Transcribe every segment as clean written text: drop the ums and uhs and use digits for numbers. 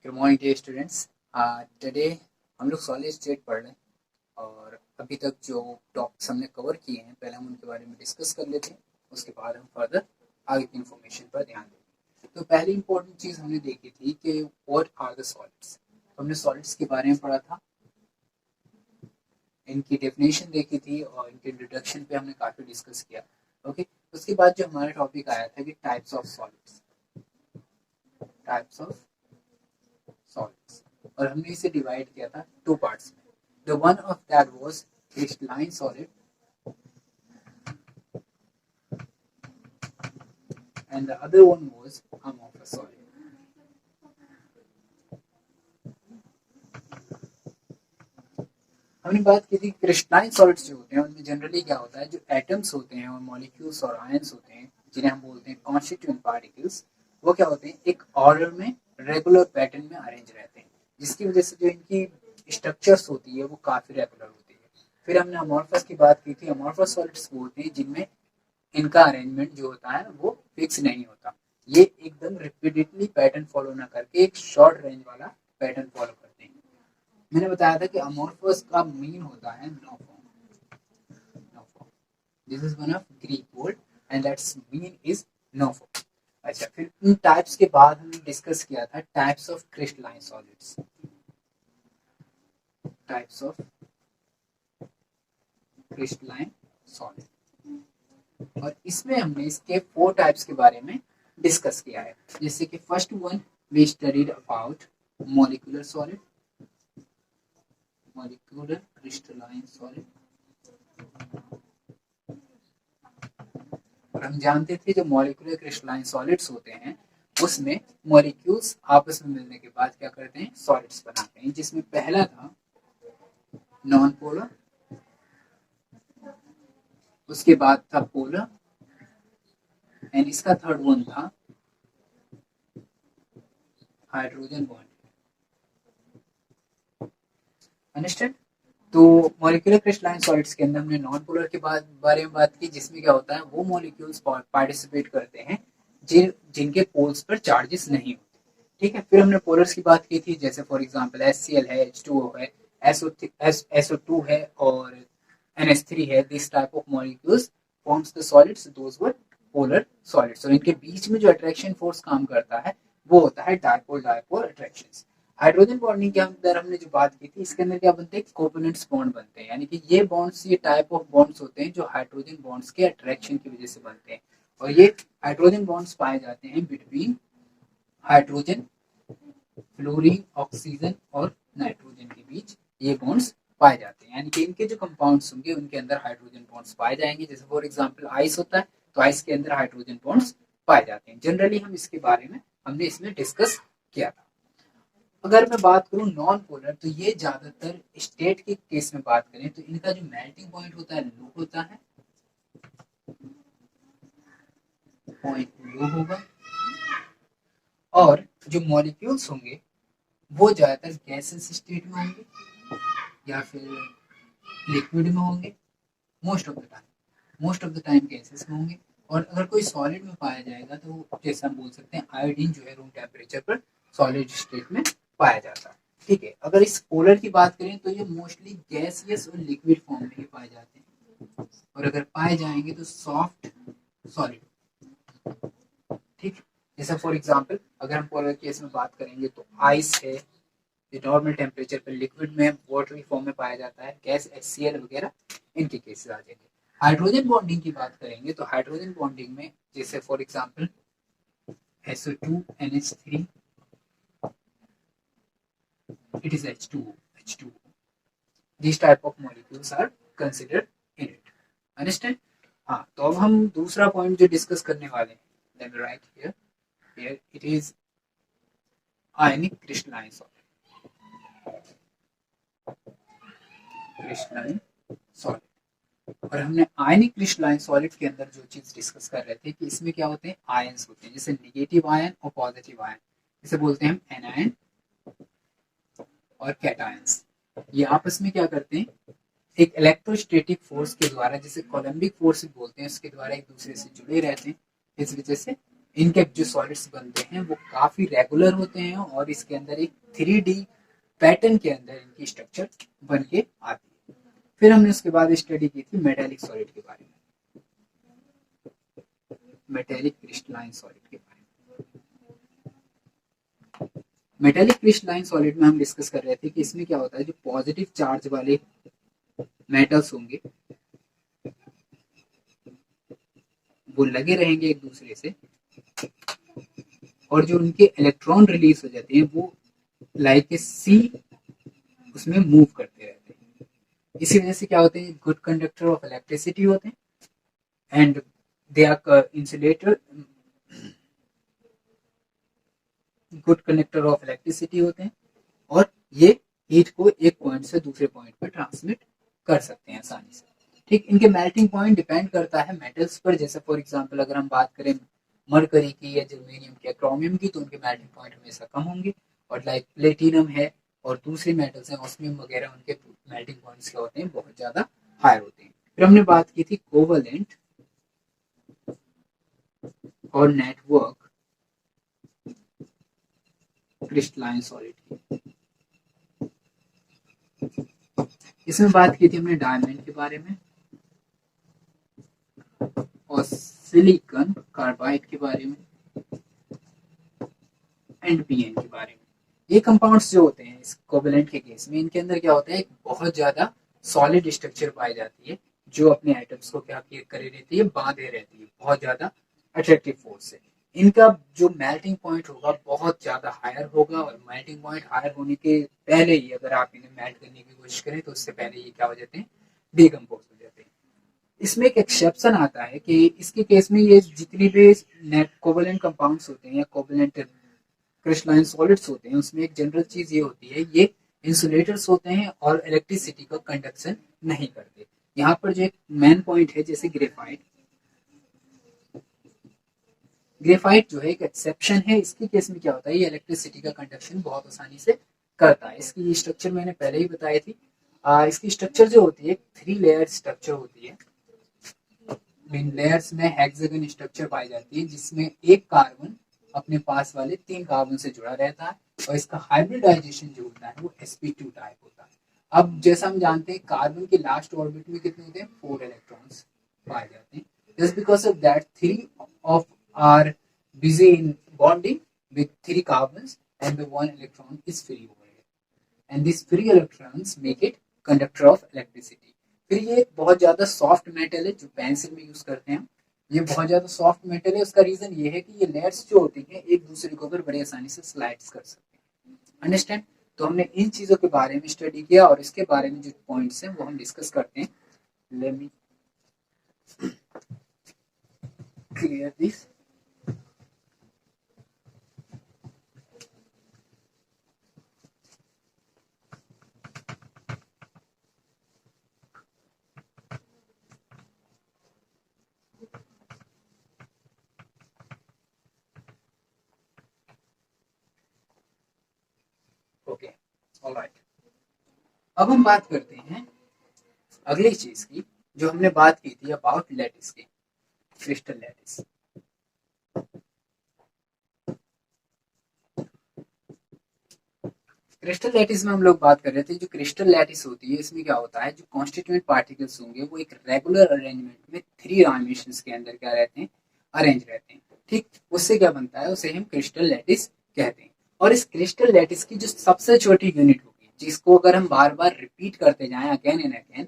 Good morning day students. Today हम लोग solid state पढ़ रहे हैं और अभी तक जो टॉपिक्स हमने कवर किए हैं पहले हम उनके बारे में डिस्कस कर लेते हैं, उसके बाद हम फर्दर आगे की इन्फॉर्मेशन पर ध्यान देंगे। तो पहली इंपॉर्टेंट चीज़ हमने देखी थी कि व्हाट आर द सॉलिड्स। हमने सॉलिड्स के बारे में पढ़ा था, इनकी डेफिनेशन देखी थी और इनके इंट्रोडक्शन पे हमने काफ़ी डिस्कस किया। ओके, उसके बाद जो हमारा टॉपिक आया था कि types of solids, types of solids, और हमने इसे डिवाइड किया था टू पार्ट्स में। The one of that was crystalline solid and the other one was amorphous solid. हमने बात की थी क्रिस्टलाइन सॉलिड्स जो होते हैं उनमें जनरली क्या होता है, जो एटम्स होते हैं और मॉलिक्यूल्स और आयंस होते हैं जिन्हें हम बोलते हैं कॉन्स्टिट्यूएंट पार्टिकल्स, वो क्या होते हैं, एक ऑर्डर में रेगुलर पैटर्न में अरेंज रहते हैं, जिसकी वजह से जो इनकी स्ट्रक्चर्स होती है वो काफी रेगुलर होती है। फिर हमने अमॉर्फस की बात की थी। अमॉर्फस सॉलिड्स वो होते हैं जिनमें इनका अरेंजमेंट जो होता है वो फिक्स नहीं होता, ये एकदम रिपीटेडली पैटर्न फॉलो ना करके एक शॉर्ट रेंज वाला पैटर्न फॉलो करते हैं। मैंने बताया था कि अमॉर्फस का मीन होता है no form, no form. This is one of Greek word and that's mean is no form. अच्छा, फिर इन टाइप्स के बाद हमने डिस्कस किया था types of crystalline solids, types of crystalline solid, और इसमें हमने इसके 4 टाइप्स के बारे में डिस्कस किया है। जैसे कि first one we studied about molecular solid, molecular crystalline solid, और हम जानते थे जो मॉलिक्यूलर क्रिस्टलाइन सॉलिड्स होते हैं उसमें मॉलिक्यूल्स आपस में मिलने के बाद क्या करते हैं, सॉलिड्स बनाते हैं, जिसमें पहला था नॉन पोलर, उसके बाद था पोलर एंड इसका थर्ड वन था हाइड्रोजन बॉन्ड। अंडरस्टैंड? तो मॉलिक्यूलर क्रिस्टलाइन सॉलिड्स के अंदर हमने नॉन पोलर के बारे में बात की, जिसमें क्या होता है वो मॉलिक्यूल्स पार्टिसिपेट करते हैं जिनके पोल्स पर चार्जेस नहीं होते। ठीक है, फिर हमने पोलर्स की बात की थी, जैसे फॉर एग्जांपल HCl है, H2O है, SO2 है और NH3 है। This type of molecules forms the solids, those were polar solids, और इनके बीच में जो अट्रैक्शन फोर्स काम करता है वो होता है dipole dipole attractions. Hydrogen bonding के अंदर हमने जो बात की थी, इसके अंदर क्या बनते हैं, कोवेलेंट बॉन्ड बनते हैं, यानी कि ये बॉन्ड्स, ये टाइप ऑफ बॉन्ड्स होते हैं जो हाइड्रोजन बॉन्ड्स के अट्रैक्शन की वजह से बनते हैं, और ये हाइड्रोजन बॉन्ड्स पाए जाते हैं बिटवीन हाइड्रोजन, फ्लोरीन, ऑक्सीजन और नाइट्रोजन के बीच ये बॉन्ड्स पाए जाते हैं। यानी कि इनके जो कंपाउंड्स होंगे उनके अंदर हाइड्रोजन बॉन्ड्स पाए जाएंगे। जैसे फॉर एग्जांपल आइस होता है तो आइस के अंदर हाइड्रोजन बॉन्ड्स पाए जाते हैं। जनरली हम इसके बारे में हमने इसमें डिस्कस किया था। अगर मैं बात करूं नॉन पोलर, तो ये ज्यादातर स्टेट के केस में बात करें तो इनका जो मेल्टिंग पॉइंट होता है लो होता है, पॉइंट लो होगा, और जो मॉलिक्यूल्स होंगे वो ज्यादातर गैसेस स्टेट में होंगे या फिर लिक्विड में होंगे। Most of the time gases में होंगे, और अगर कोई सॉलिड में पाया जाएगा तो जैसे हम बोल सकते हैं आयोडीन जो है रूम टेम्परेचर पर सॉलिड स्टेट में पाया जाता है। ठीक है, अगर इस पोलर की बात करें तो ये मोस्टली गैसियस और लिक्विड फॉर्म में ही पाए जाते हैं, और अगर पाए जाएंगे तो सॉफ्ट सॉलिड। ठीक, जैसे फॉर एग्जांपल अगर हम पोलर केस में बात करेंगे तो आइस है, ये नॉर्मल टेम्परेचर पर लिक्विड में वाटरी फॉर्म में पाया जाता है, गैस HCl वगैरह इनके केसेस आ जाएंगे। हाइड्रोजन बॉन्डिंग की बात करेंगे तो हाइड्रोजन बॉन्डिंग में जैसे for example SO2 NH3, it is H2O. These type of molecules are considered in it. Understand? हाँ, तो अब हम दूसरा पॉइंट जो डिस्कस करने वाले हैं, let me write here. Here it is ionic crystalline solid. Crystalline solid. और हमने आयनिक क्रिस्टलाइन सॉलिड के अंदर जो चीज डिस्कस कर रहे थे कि इसमें क्या होते हैं, आयंस होते हैं, जैसे नेगेटिव आयन और पॉजिटिव आयन, इसे बोलते हैं हम एनायन और कैटायंस। ये आपस में क्या करते हैं, एक इलेक्ट्रोस्टैटिक फोर्स के द्वारा, जिसे कोलम्बिक फोर्स बोलते हैं, उसके द्वारा एक दूसरे से जुड़े रहते हैं। इस वजह से इनके जो सॉलिड्स बनते हैं वो काफी रेगुलर होते हैं और इसके अंदर एक 3D पैटर्न के अंदर इनकी स्ट्रक्चर बन के आती है। फिर हमने उसके बाद स्टडी की थी मेटेलिक सॉलिड के बारे में, मेटेलिक क्रिस्टलाइन सॉलिड के बारे में। मेटेलिक क्रिस्टलाइन सॉलिड में हम डिस्कस कर रहे थे कि इसमें क्या होता है, जो पॉजिटिव चार्ज वाले मेटल्स होंगे वो लगे रहेंगे एक दूसरे से, और जो उनके इलेक्ट्रॉन रिलीज हो जाते हैं वो लाइक ए सी उसमें मूव करते रहते हैं। इसी वजह से क्या होते हैं, गुड कंडक्टर ऑफ इलेक्ट्रिसिटी होते हैं and they are insulator, good conductor of electricity होते हैं और ये हीट को एक पॉइंट से दूसरे पॉइंट पर ट्रांसमिट कर सकते हैं आसानी से। ठीक, इनके मेल्टिंग पॉइंट डिपेंड करता है मेटल्स पर। जैसे फॉर एग्जांपल अगर हम बात करें मरकरी की या जर्मेनियम की या क्रोमियम की, तो उनके मेल्टिंग पॉइंट हमेशा कम होंगे, और लाइक प्लेटिनम है और दूसरी मेटल्स हैं ऑस्मियम वगैरह, उनके मेल्टिंग पॉइंट्स क्या होते हैं, बहुत ज्यादा हायर होते हैं। फिर हमने बात की थी कोवलेंट और नेटवर्क क्रिस्टलाइन सॉलिड की। इसमें बात की थी हमने डायमंड के बारे में और सिलिकॉन कार्बाइड के बारे में एंड पीएन के बारे में। ये कंपाउंड्स जो होते हैं इस कोवेलेंट के केस में, इनके अंदर क्या होता है, एक बहुत ज्यादा सॉलिड स्ट्रक्चर पाई जाती है जो अपने एटम्स को क्या करे रहती है, बांधे रहती है बहुत ज्यादा अट्रैक्टिव फोर्स से। इनका जो मेल्टिंग पॉइंट होगा बहुत ज्यादा हायर होगा, और मेल्टिंग पॉइंट हायर होने के पहले ही अगर आप इन्हें मेल्ट करने की कोशिश करें तो उससे पहले ये क्या हो जाते हैं, डिकम्पोज हो जाते हैं। इसमें एक एक्सेप्शन आता है कि इसके केस में ये जितनी भी नेट कोवेलेंट कंपाउंड्स होते हैं या कोवेलेंट क्रिस्टलाइन सॉलिड्स होते हैं, उसमें एक जनरल चीज ये होती है, ये इंसुलेटर्स होते हैं और इलेक्ट्रिसिटी का कंडक्शन नहीं करते। यहाँ पर जो एक मेन पॉइंट है, जैसे ग्रेफाइट, ग्रेफाइट जो है एक एक्सेप्शन है। इसके केस में क्या होता है, ये इलेक्ट्रिसिटी का कंडक्शन बहुत आसानी से करता है। इसकी स्ट्रक्चर मैंने पहले ही बताई थी। इसकी स्ट्रक्चर जो होती है 3 लेयर स्ट्रक्चर होती है। इन लेयर्स में हेक्सागन स्ट्रक्चर पाई जाती है, जिसमें एक कार्बन अपने पास वाले 3 कार्बन से जुड़ा रहता है, और इसका हाइब्रिडाइजेशन जो होता है वो sp2 टाइप होता है। अब जैसा हम जानते हैं कार्बन के लास्ट ऑर्बिट में कितने होते हैं, 4 इलेक्ट्रॉन्स पाए जाते हैं। Just because of that 3 of are busy in bonding with 3 carbons and the 1 electron is free over here, and these free electrons make it conductor of electricity। फिर ये बहुत ज्यादा सॉफ्ट मेटल है जो पेंसिल में यूज करते हैं। ये बहुत ज्यादा सॉफ्ट मेटल है, उसका रीजन ये है कि ये लेयर्स जो होती हैं एक दूसरे के ऊपर बड़ी आसानी से स्लाइड्स कर सकते हैं। अंडरस्टैंड? तो हमने इन चीजों के बारे में स्टडी किया और इसके बारे में जो पॉइंट्स हैं वो हम डिस्कस करते हैं। Let me clear this. Okay, alright. अब हम बात करते हैं अगली चीज की, जो हमने बात की थी अबाउट लैटिस की, क्रिस्टल लैटिस। क्रिस्टल लैटिस में हम लोग बात कर रहे थे, जो क्रिस्टल लैटिस होती है इसमें क्या होता है, जो कॉन्स्टिट्यूएंट पार्टिकल्स होंगे वो एक रेगुलर अरेंजमेंट में 3 डायमेंशंस के अंदर क्या रहते हैं, अरेंज रहते हैं। ठीक, उससे क्या बनता है, उसे हम क्रिस्टल लैटिस कहते हैं। और इस क्रिस्टल लैटिस की जो सबसे छोटी यूनिट होगी, जिसको अगर हम बार बार रिपीट करते जाएं again and again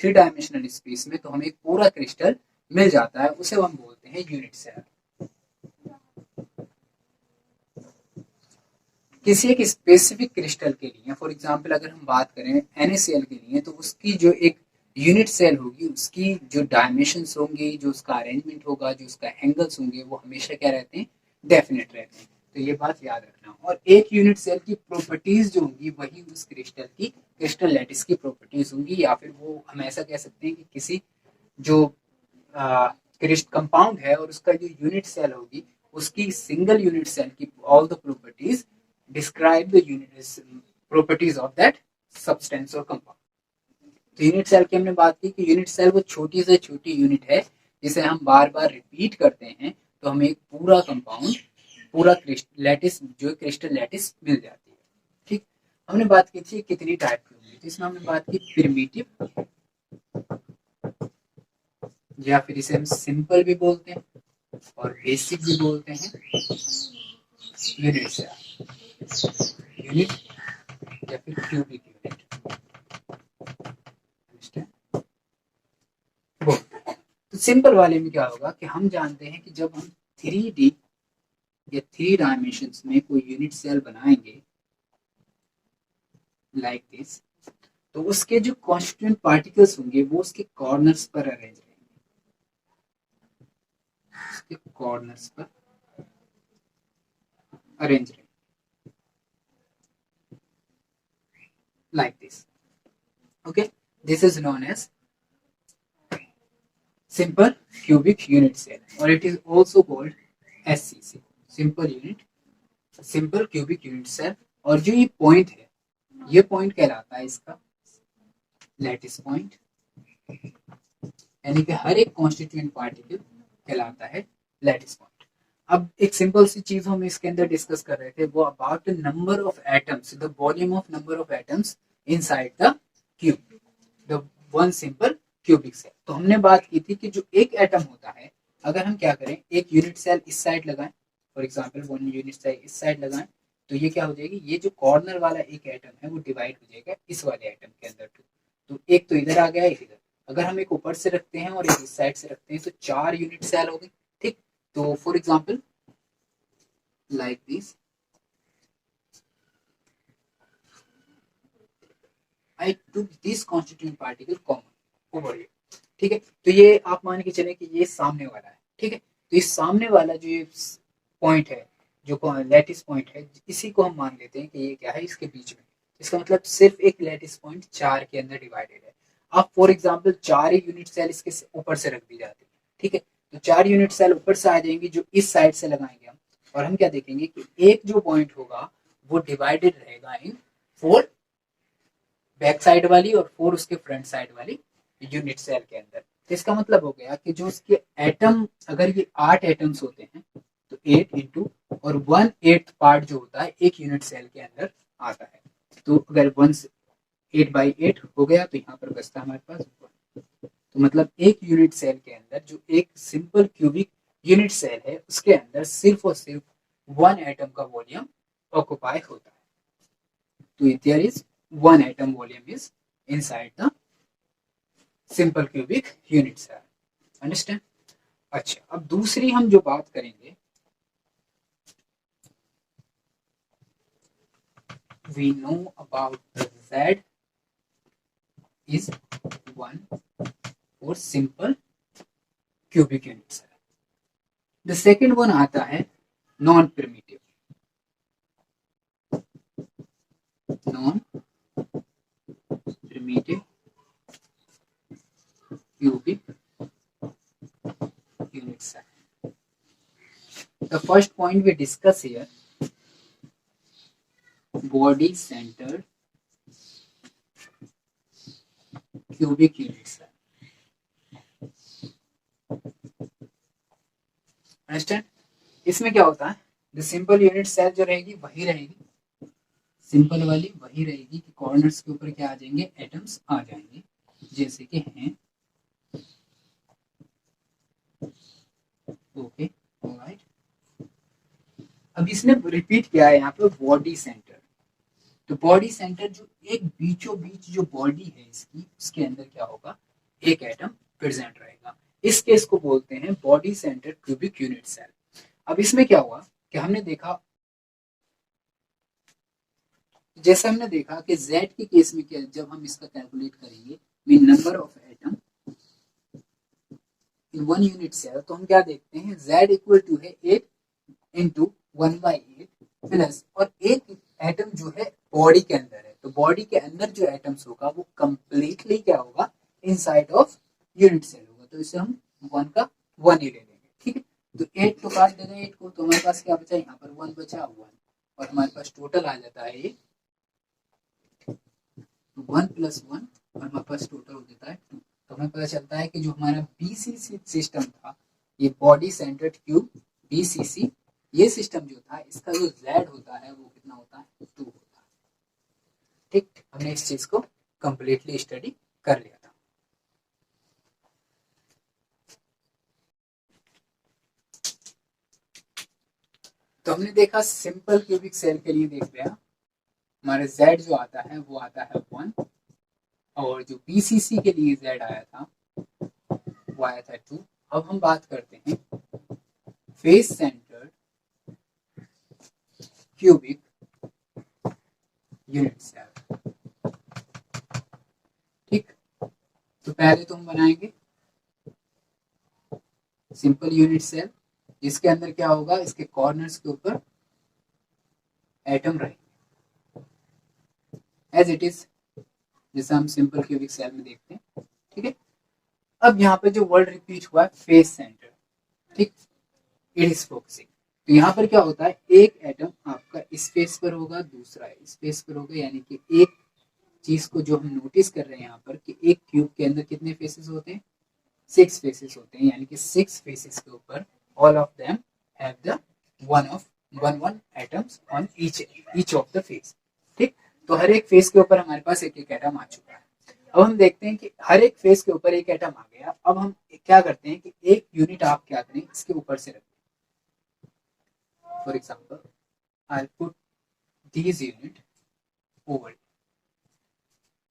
three dimensional space में, तो हमें एक पूरा क्रिस्टल मिल जाता है, उसे हम बोलते हैं यूनिट सेल। किसी एक स्पेसिफिक क्रिस्टल के लिए, फॉर एग्जांपल अगर हम बात करें NaCl के लिए, तो उसकी जो एक यूनिट सेल होगी, उसकी जो डायमेंशंस होंगी, जो उसका अरेंजमेंट होगा, जो उसका एंगल्स होंगे, वो हमेशा क्या रहते हैं, डेफिनेट रहते हैं। तो ये बात याद रखना। और एक यूनिट सेल की प्रॉपर्टीज जो होंगी वही उस क्रिस्टल की, क्रिस्टल लैटिस की प्रॉपर्टीज होंगी, या फिर वो हम ऐसा कह सकते हैं कि किसी जो कंपाउंड है और उसका जो यूनिट सेल होगी, उसकी सिंगल यूनिट सेल की all the properties describe the unit properties of that substance or compound। तो यूनिट सेल की हमने बात की कि यूनिट सेल वो छोटी से छोटी यूनिट है जिसे हम बार बार रिपीट करते हैं तो हमें एक पूरा कंपाउंड, पूरा लैटिस जो क्रिस्टल लैटिस मिल जाती है। ठीक, हमने बात की थी कितनी टाइप की होंगी, तो इसमें हमने बात की प्रिमिटिव, या फिर इसे हम सिंपल भी बोलते हैं और बेसिक भी बोलते हैं, यूनिट सेल, यूनिट या फिर क्यूबिक यूनिट, तो सिंपल वाले में क्या होगा कि हम जानते हैं कि जब हम 3D या 3 डायमेंशंस में कोई यूनिट सेल बनाएंगे लाइक दिस, तो उसके जो कॉन्स्टिट्यूएंट पार्टिकल्स होंगे वो उसके कॉर्नर्स पर अरेंज रहेंगे, उसके कॉर्नर्स पर अरेंज रहेंगे like this. Okay, this is known as simple cubic unit cell, or it is also called SCC, simple cubic unit cell. और जो ये पॉइंट है, ये पॉइंट कहलाता है इसका लैटिस पॉइंट, यानी कि हर एक कॉन्स्टिट्यूएंट पार्टिकल कहलाता है लैटिस पॉइंट। अब एक सिंपल सी चीज हम इसके अंदर डिस्कस कर रहे थे, वो about the number of atoms, the volume of number of atoms inside the cube, the one simple cubic cell. तो हमने बात की थी कि जो एक एटम होता है, अगर हम क्या करें, एक यूनिट सेल इस साइड लगाएं, for example one unit cell इस साइड लगाएं, तो ये क्या हो जाएगी, ये जो कॉर्नर वाला एक एटम है वो डिवाइड हो जाएगा इस वाले एटम के अंदर। तो एक तो इधर आ गया, एक इधर। अगर हम एक ऊपर से रखते हैं और एक इस साइड से रखते हैं तो 4 यूनिट सेल हो गई। ठीक, तो for example like this, I took this constituent particle common over here. ठीक है, तो ये आप मान के चले कि ये सामने वाला है। ठीक है, तो इस सामने वाला जो ये पॉइंट है, जो लैटिस पॉइंट है, इसी को हम मान लेते हैं कि ये क्या है, इसके बीच में। इसका मतलब सिर्फ एक लैटिस पॉइंट 4 के अंदर डिवाइडेड है। अब फॉर एग्जांपल 4 ही यूनिट सेल इसके ऊपर से रख दी जाती है। ठीक है, तो 4 यूनिट सेल ऊपर से आ जाएंगी जो इस साइड से लगाएंगे हम, और हम क्या देखेंगे कि एक जो पॉइंट होगा वो डिवाइडेड रहेगा इन 4 बैक साइड वाली और 4 उसके फ्रंट साइड वाली यूनिट सेल के अंदर। तो इसका मतलब हो गया कि जो उसके एटम, अगर ये 8 एटम्स होते हैं तो 8 इंटू और 1/8 पार्ट जो होता है एक यूनिट सेल के अंदर आता है। तो अगर 8/8 हो गया तो यहाँ पर बचता है हमारे पास 1। तो मतलब एक यूनिट सेल के अंदर, जो एक सिंपल क्यूबिक यूनिट सेल है, उसके अंदर सिर्फ और सिर्फ 1 एटम का वॉल्यूम ऑक्युपाई होता है। तो there is 1 atom volume is inside the simple cubic unit cell. Understand? अच्छा, अब दूसरी हम जो बात करेंगे, we know about the Z is 1 for simple cubic unit cell. The second one आता है non primitive, cubic unit cell. The first point we discuss here, body centered cubic unit cell. Understand? इसमें क्या होता है, जो simple unit cell जो रहेगी वही रहेगी, सिंपल वाली वही रहेगी कि कॉर्नर्स के ऊपर क्या आ जाएंगे, एटम्स आ जाएंगे, जैसे कि हैं। Okay, alright. अब इसने रिपीट किया है यहाँ पे बॉडी सेंटर। तो बॉडी सेंटर जो एक बीचों बीच जो बॉडी है इसकी, उसके अंदर क्या होगा, एक एटम प्रेजेंट रहेगा। इस केस को बोलते हैं body centre cubic unit cell. अब इसमें क्या हुआ कि हमने देखा, जैसे हमने देखा कि Z के केस में क्या, जब हम इसका कैलकुलेट करेंगे mean number of atom in 1 unit cell, तो हम क्या देखते हैं, Z इक्वल टू है 8 इंटू 1/8 प्लस, और एक एटम जो है बॉडी के अंदर है, तो बॉडी के अंदर जो एटम्स होगा वो कंप्लीटली क्या होगा, इनसाइड ऑफ यूनिट सेल होगा। तो इसे हम 1 का 1 ही ले लेंगे। ठीक है, तो 8 तो काट देना 8 को, तो हमारे पास क्या बचा, यहाँ पर 1 बचा 1, और हमारे पास टोटल आ जाता है ये 1 + 1, और हमारे पास टोटल हो जाता है 2। तो हमें पता चलता है कि जो हमारा BC सिस्टम था, ये बॉडी सेंटर्ड क्यूब BCC, ये सिस्टम जो था इसका जो Z होता है वो कितना होता है, 2 होता है। ठीक, हमने इस चीज को कंप्लीटली स्टडी कर लिया था। तो हमने देखा सिंपल क्यूबिक सेल के लिए देख लिया, हमारे Z जो आता है वो आता है 1, और जो BCC के लिए Z आया था वो आया था 2। अब हम बात करते हैं face centred cubic unit cell. ठीक, तो पहले तो हम बनाएंगे सिंपल यूनिट सेल, जिसके अंदर क्या होगा, इसके कॉर्नर्स के ऊपर एटम रहेंगे एज इट इज, जैसा हम सिंपल क्यूबिक सेल में देखते हैं। ठीक है, अब यहाँ पे जो वर्ड रिपीट हुआ है फेस सेंटर, ठीक, इट इज फोकसिंग। तो यहाँ पर क्या होता है, एक एटम आपका इस फेस पर होगा, दूसरा इस फेस पर होगा, यानी कि एक चीज को जो हम नोटिस कर रहे हैं यहाँ पर कि एक क्यूब के अंदर कितने फेसेस होते हैं, 6 फेसेस होते हैं, यानी कि 6 फेसेस के ऊपर all of them have the one atoms on each of the face। ठीक, तो हर एक फेस के ऊपर हमारे पास एक एक एटम आ चुका है। अब हम देखते हैं कि हर एक फेस के ऊपर एक एटम आ गया। अब हम क्या करते हैं कि एक यूनिट आप क्या करें, इसके ऊपर से रखें। For example I put these unit over,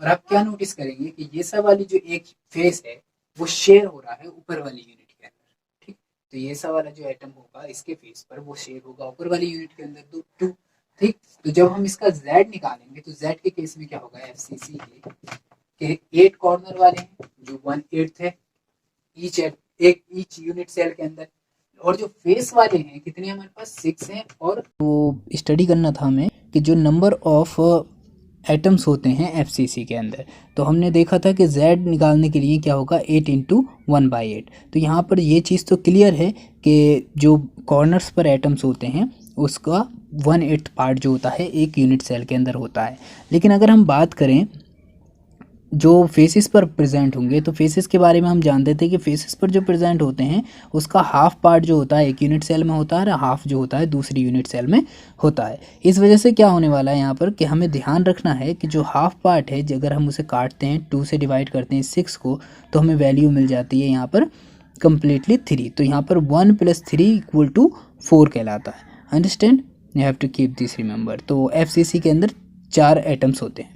और आप क्या नोटिस करेंगे कि ये सब वाली जो एक फेस है वो शेयर हो रहा है ऊपर वाली यूनिट के अंदर। ठीक, तो ये सब वाला जो एटम होगा इसके फेस पर वो शेयर होगा ऊपर वाली यूनिट के अंदर 2। ठीक, तो जब हम इसका Z निकालेंगे तो Z के केस में क्या होगा, FCC के 8 कॉर्नर वाले हैं जो 1/8 है ईच यूनिट सेल के अंदर, और जो फेस वाले हैं कितने हमारे पास 6 हैं। और तो स्टडी करना था हमें कि जो नंबर ऑफ एटम्स होते हैं FCC के अंदर, तो हमने देखा था कि Z निकालने के लिए क्या होगा 8 × 1/8। तो यहाँ पर ये चीज़ तो क्लियर है कि जो कॉर्नर्स पर एटम्स होते हैं उसका 1/8 पार्ट जो होता है एक यूनिट सेल के अंदर होता है। लेकिन अगर हम बात करें जो फेसेस पर प्रेजेंट होंगे, तो फेसेस के बारे में हम जानते थे कि फेसेस पर जो प्रेजेंट होते हैं उसका हाफ पार्ट जो होता है एक यूनिट सेल में होता है और हाफ जो होता है दूसरी यूनिट सेल में होता है। इस वजह से क्या होने वाला है यहाँ पर कि हमें ध्यान रखना है कि जो हाफ पार्ट है अगर हम उसे काटते हैं 2 से डिवाइड करते हैं 6 को, तो हमें वैल्यू मिल जाती है यहाँ पर कम्प्लीटली 3। तो यहाँ पर 1 + 3 = 4 कहलाता है। Understand, you have to keep this remember. तो FCC के अंदर 4 एटम्स होते हैं।